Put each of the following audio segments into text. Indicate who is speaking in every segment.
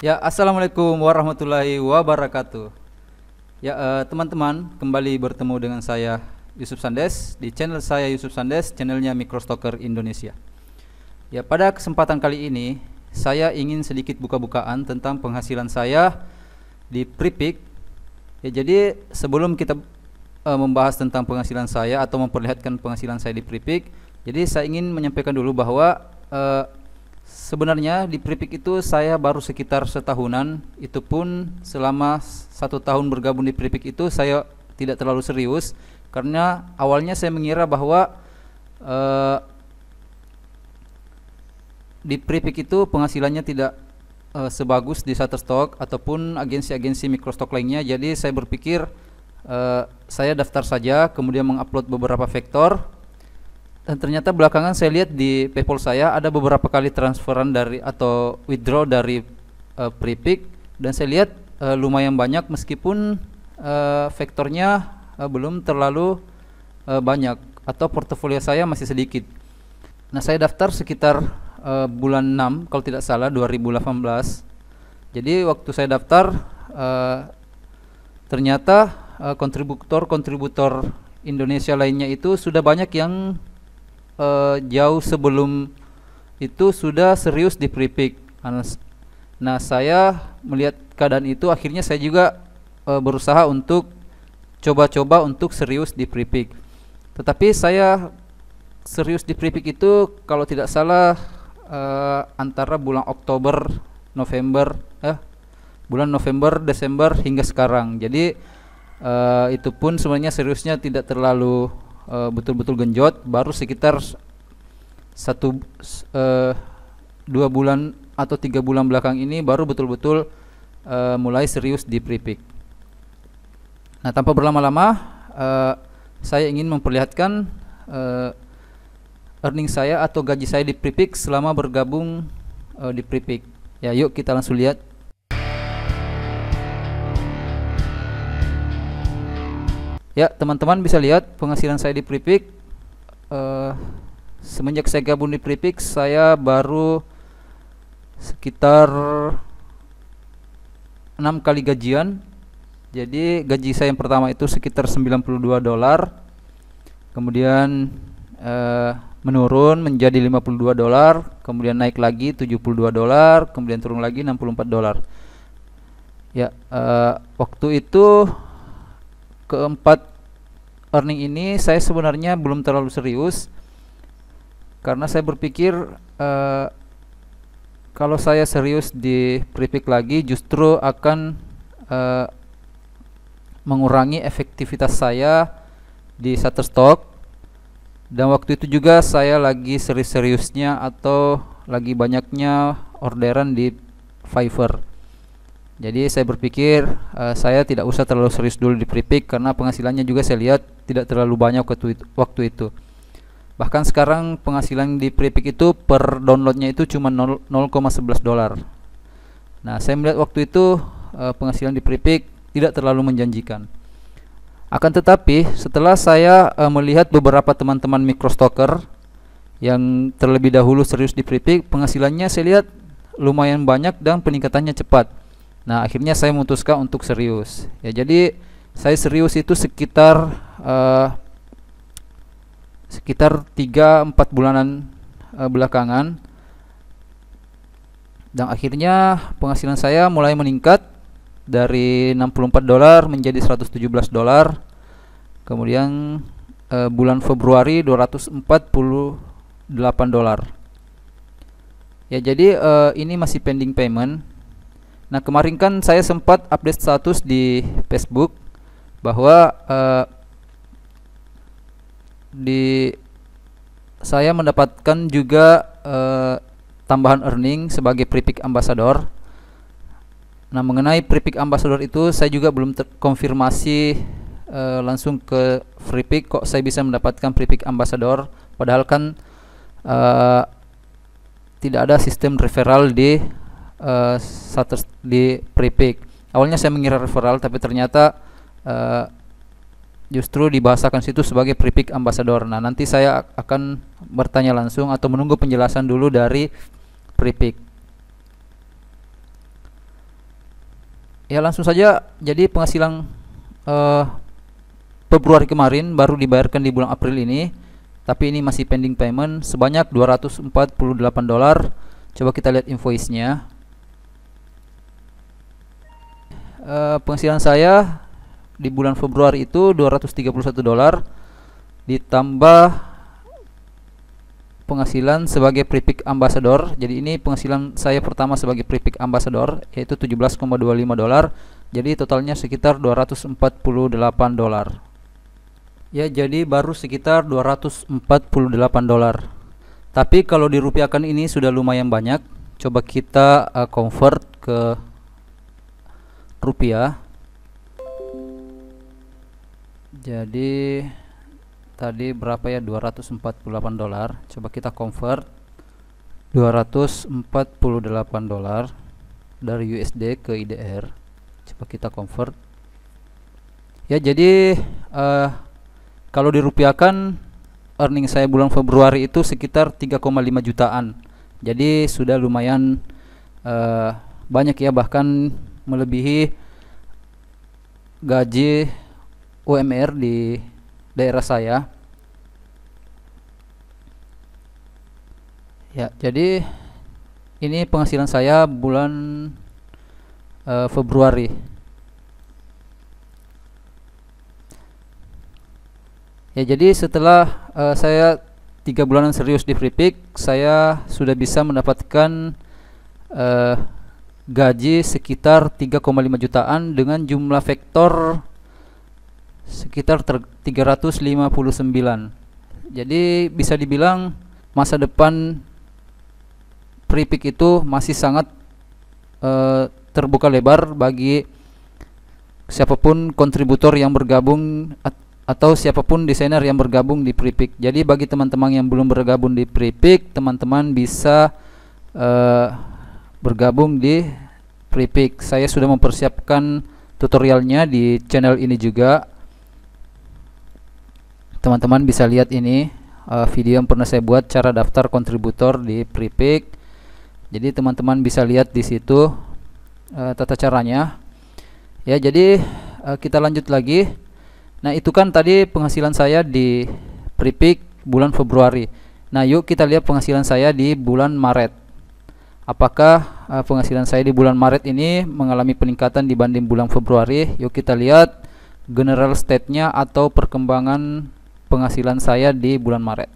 Speaker 1: Ya, assalamualaikum warahmatullahi wabarakatuh. Ya, teman-teman, kembali bertemu dengan saya Yusuf Sandes di channel saya Yusuf Sandes, channelnya Microstocker Indonesia. Ya, pada kesempatan kali ini saya ingin sedikit buka-bukaan tentang penghasilan saya di Pripik. Ya, jadi sebelum kita membahas tentang penghasilan saya atau memperlihatkan penghasilan saya di Pripik, jadi saya ingin menyampaikan dulu bahwa sebenarnya di Pripik itu saya baru sekitar setahunan. Itu pun selama 1 tahun bergabung di Pripik itu saya tidak terlalu serius, karena awalnya saya mengira bahwa di Pripik itu penghasilannya tidak sebagus di Shutterstock ataupun agensi-agensi Microstock lainnya. Jadi saya berpikir saya daftar saja, kemudian mengupload beberapa vektor. Dan ternyata belakangan saya lihat di PayPal saya ada beberapa kali transferan dari atau withdraw dari Pripik, dan saya lihat lumayan banyak meskipun vektornya belum terlalu banyak atau portofolio saya masih sedikit. Nah, saya daftar sekitar bulan 6 kalau tidak salah 2018. Jadi waktu saya daftar ternyata kontributor Indonesia lainnya itu sudah banyak yang jauh sebelum itu sudah serius di Pripik. Nah, saya melihat keadaan itu, akhirnya saya juga berusaha untuk coba-coba untuk serius di Pripik. Tetapi saya serius di Pripik itu kalau tidak salah antara bulan Oktober, November, bulan November, Desember hingga sekarang. Jadi itu pun sebenarnya seriusnya tidak terlalu betul-betul genjot, baru sekitar 2 bulan atau 3 bulan belakang ini baru betul-betul mulai serius di Pripik. Nah, tanpa berlama-lama saya ingin memperlihatkan earning saya atau gaji saya di Pripik selama bergabung di Pripik. Ya, yuk kita langsung lihat. Ya, teman-teman bisa lihat penghasilan saya di Pripik. Semenjak saya gabung di Pripik, saya baru sekitar 6 kali gajian. Jadi gaji saya yang pertama itu sekitar $92, kemudian menurun menjadi $52, kemudian naik lagi $72, kemudian turun lagi $64. Ya, waktu itu keempat earning ini saya sebenarnya belum terlalu serius, karena saya berpikir kalau saya serius di Pripik lagi justru akan mengurangi efektivitas saya di Shutterstock. Dan waktu itu juga saya lagi serius-seriusnya atau lagi banyaknya orderan di Fiverr. Jadi saya berpikir saya tidak usah terlalu serius dulu di Pripik, karena penghasilannya juga saya lihat tidak terlalu banyak waktu itu. Bahkan sekarang penghasilan di Pripik itu per downloadnya itu cuma $0,11. Nah, saya melihat waktu itu penghasilan di Pripik tidak terlalu menjanjikan. Akan tetapi setelah saya melihat beberapa teman-teman Microstocker yang terlebih dahulu serius di Pripik, penghasilannya saya lihat lumayan banyak dan peningkatannya cepat. Nah, akhirnya saya memutuskan untuk serius. Ya, jadi saya serius itu sekitar 3-4 bulanan belakangan, dan akhirnya penghasilan saya mulai meningkat dari $64 menjadi $117. Kemudian bulan Februari $248. Ya, jadi ini masih pending payment. Nah, kemarin kan saya sempat update status di Facebook bahwa saya mendapatkan juga tambahan earning sebagai Pripik Ambassador. Nah, mengenai Pripik Ambassador itu saya juga belum terkonfirmasi langsung ke Pripik kok saya bisa mendapatkan Pripik Ambassador, padahal kan tidak ada sistem referral di Pripik. Awalnya saya mengira referral, tapi ternyata justru dibahasakan situ sebagai Pripik Ambassador. Nah, nanti saya akan bertanya langsung atau menunggu penjelasan dulu dari Pripik. Ya langsung saja, jadi penghasilan eh, Februari kemarin baru dibayarkan di bulan April ini, tapi ini masih pending payment sebanyak $248. Coba kita lihat invoice-nya. Penghasilan saya di bulan Februari itu $231 ditambah penghasilan sebagai Prepick Ambassador. Jadi ini penghasilan saya pertama sebagai Prepick Ambassador, yaitu $17,25. Jadi totalnya sekitar $248. Ya, jadi baru sekitar $248. Tapi kalau dirupiahkan ini sudah lumayan banyak. Coba kita convert ke rupiah. Jadi tadi berapa ya, $248. Coba kita convert $248 dari USD ke IDR. Coba kita convert. Ya, jadi kalau dirupiahkan earning saya bulan Februari itu sekitar 3,5 jutaan. Jadi sudah lumayan banyak ya, bahkan melebihi gaji UMR di daerah saya. Ya, jadi ini penghasilan saya bulan Februari. Ya, jadi setelah saya 3 bulanan serius di Prepick, saya sudah bisa mendapatkan gaji sekitar 3,5 jutaan dengan jumlah vektor sekitar 359. Jadi bisa dibilang masa depan Prepick itu masih sangat terbuka lebar bagi siapapun kontributor yang bergabung atau siapapun desainer yang bergabung di Prepick. Jadi bagi teman-teman yang belum bergabung di Prepick, teman-teman bisa bergabung di Prepick. Saya sudah mempersiapkan tutorialnya di channel ini juga. Teman-teman bisa lihat ini video yang pernah saya buat cara daftar kontributor di Prepick. Jadi teman-teman bisa lihat di situ tata caranya. Ya, jadi kita lanjut lagi. Nah, itu kan tadi penghasilan saya di Prepick bulan Februari. Nah, yuk kita lihat penghasilan saya di bulan Maret. Apakah penghasilan saya di bulan Maret ini mengalami peningkatan dibanding bulan Februari? Yuk kita lihat general state-nya atau perkembangan penghasilan saya di bulan Maret.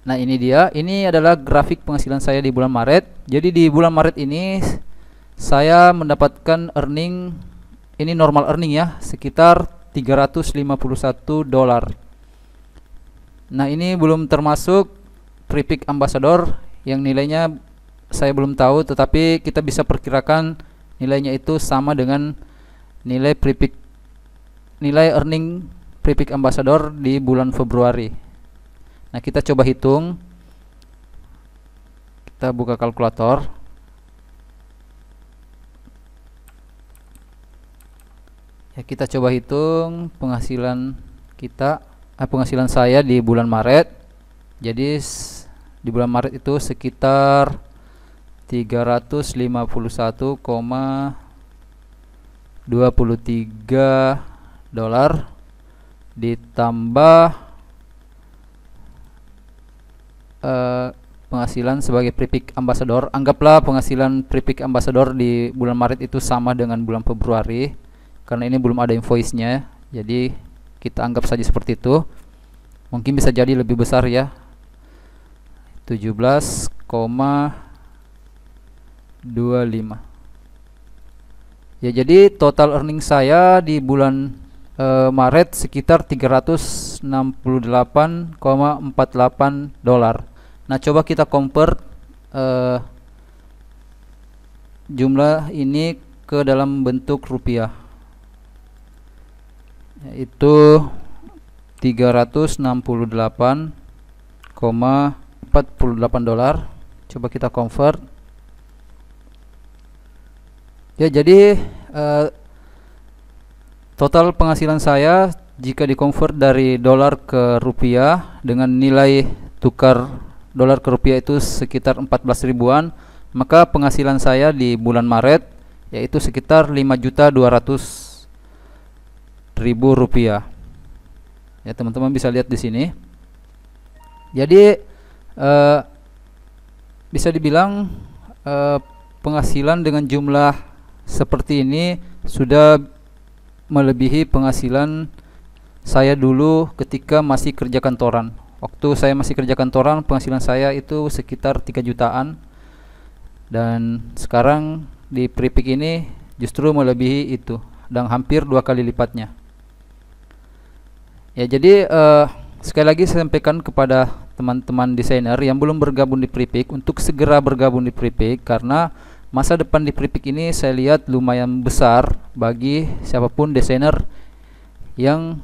Speaker 1: Nah, ini dia. Ini adalah grafik penghasilan saya di bulan Maret. Jadi di bulan Maret ini saya mendapatkan earning, ini normal earning ya, sekitar $351. Nah, ini belum termasuk Prepick Ambassador yang nilainya saya belum tahu, tetapi kita bisa perkirakan nilainya itu sama dengan nilai Prepick, nilai earning Prepick Ambassador di bulan Februari. Nah, kita coba hitung. Kita buka kalkulator. Ya, kita coba hitung penghasilan kita, penghasilan saya di bulan Maret. Jadi di bulan Maret itu sekitar $351,23 ditambah penghasilan sebagai Prepick Ambassador. Anggaplah penghasilan Prepick Ambassador di bulan Maret itu sama dengan bulan Februari, karena ini belum ada invoice-nya. Jadi kita anggap saja seperti itu. Mungkin bisa jadi lebih besar ya, 17,25. Ya, jadi total earning saya di bulan Maret sekitar $368,48. Nah, coba kita convert jumlah ini ke dalam bentuk rupiah, yaitu $368,48. Coba kita convert. Ya, jadi total penghasilan saya jika dikonvert dari dolar ke rupiah dengan nilai tukar dolar ke rupiah itu sekitar 14 ribuan, maka penghasilan saya di bulan Maret yaitu sekitar 5.200.000 rupiah. Ya, teman-teman bisa lihat di sini. Jadi bisa dibilang penghasilan dengan jumlah seperti ini sudah melebihi penghasilan saya dulu ketika masih kerja kantoran. Waktu saya masih kerja kantoran, penghasilan saya itu sekitar 3 jutaan. Dan sekarang di Pripik ini justru melebihi itu dan hampir 2 kali lipatnya. Ya, jadi sekali lagi saya sampaikan kepada teman-teman desainer yang belum bergabung di Pripik untuk segera bergabung di Pripik, karena masa depan di Pripik ini saya lihat lumayan besar bagi siapapun desainer yang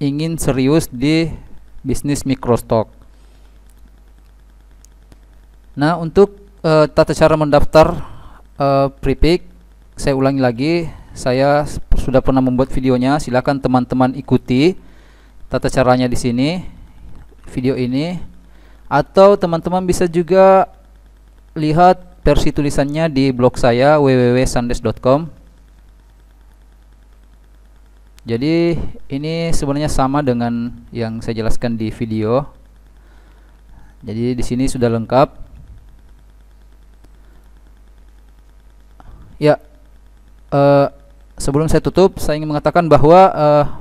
Speaker 1: ingin serius di bisnis microstock. Nah, untuk tata cara mendaftar Pripik, saya ulangi lagi, saya sudah pernah membuat videonya. Silakan teman-teman ikuti tata caranya di sini, video ini, atau teman-teman bisa juga lihat versi tulisannya di blog saya www.sandes.com. Jadi ini sebenarnya sama dengan yang saya jelaskan di video. Jadi di sini sudah lengkap. Ya, sebelum saya tutup, saya ingin mengatakan bahwa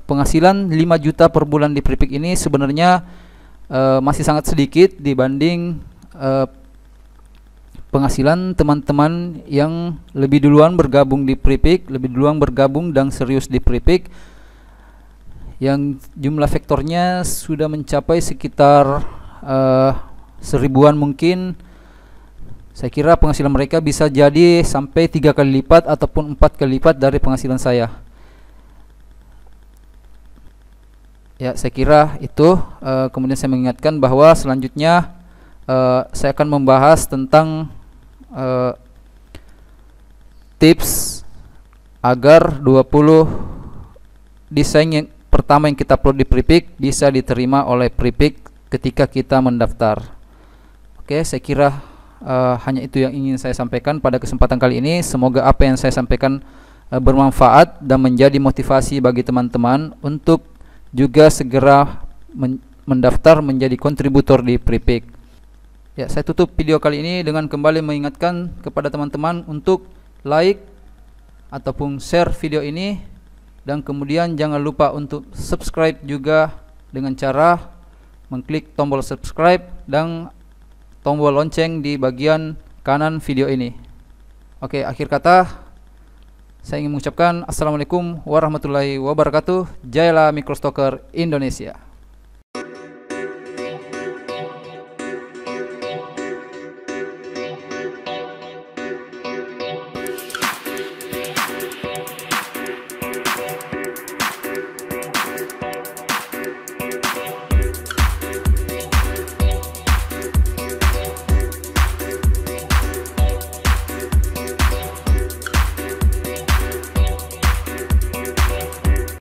Speaker 1: penghasilan 5 juta per bulan di Pripik ini sebenarnya masih sangat sedikit dibanding penghasilan teman-teman yang lebih duluan bergabung di Pripik, lebih duluan bergabung dan serius di Pripik, yang jumlah vektornya sudah mencapai sekitar 1000-an mungkin. Saya kira penghasilan mereka bisa jadi sampai 3 kali lipat ataupun 4 kali lipat dari penghasilan saya. Ya, saya kira itu. Kemudian saya mengingatkan bahwa selanjutnya saya akan membahas tentang tips agar 20 desain yang pertama yang kita upload di Pripik bisa diterima oleh Pripik ketika kita mendaftar. Oke, saya kira hanya itu yang ingin saya sampaikan pada kesempatan kali ini. Semoga apa yang saya sampaikan bermanfaat dan menjadi motivasi bagi teman-teman untuk juga segera mendaftar menjadi kontributor di Pripik. Ya, saya tutup video kali ini dengan kembali mengingatkan kepada teman-teman untuk like ataupun share video ini, dan kemudian jangan lupa untuk subscribe juga dengan cara mengklik tombol subscribe dan tombol lonceng di bagian kanan video ini. Oke, akhir kata saya ingin mengucapkan Assalamualaikum warahmatullahi wabarakatuh. Jayalah Microstocker Indonesia.